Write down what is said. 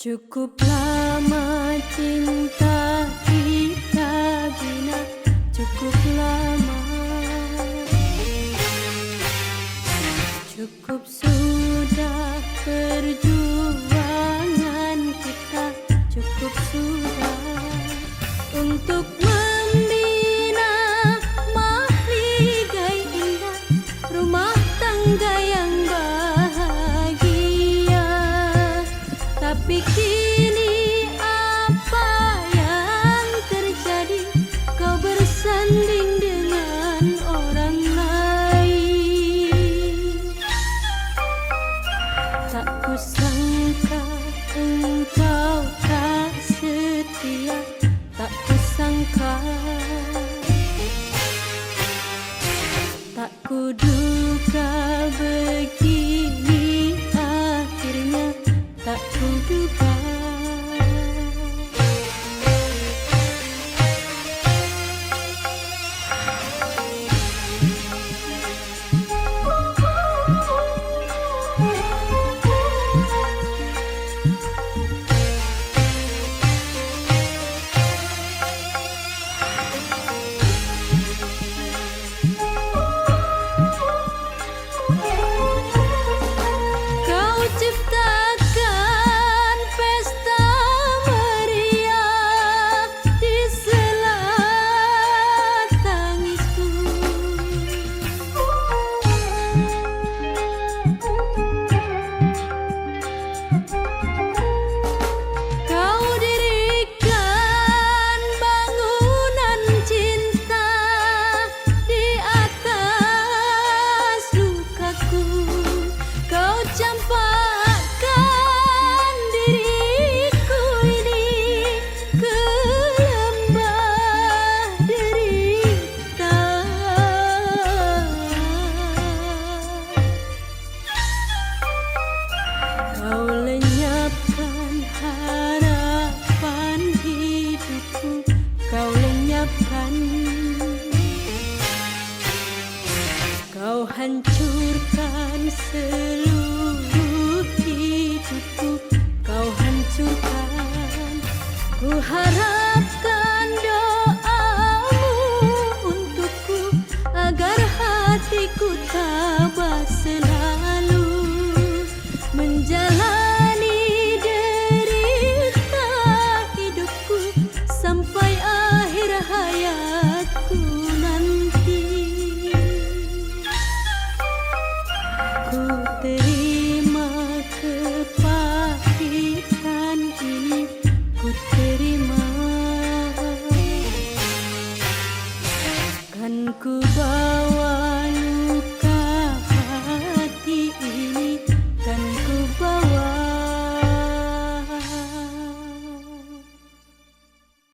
Cukup lama cinta kita bina, cukup lama. Cukup sudah perjuangan kita, cukup sudah untuk membina mahligai indah rumah tangga yang bahagia. Tapi kini apa yang terjadi? Kau bersanding dengan orang lain. Tak kusangka engkau tak setia, tak kusangka, tak kuduga begini akhirnya, tak kuduga. Kau lenyapkan harapan hidupku, kau lenyapkan, kau hancurkan seluruh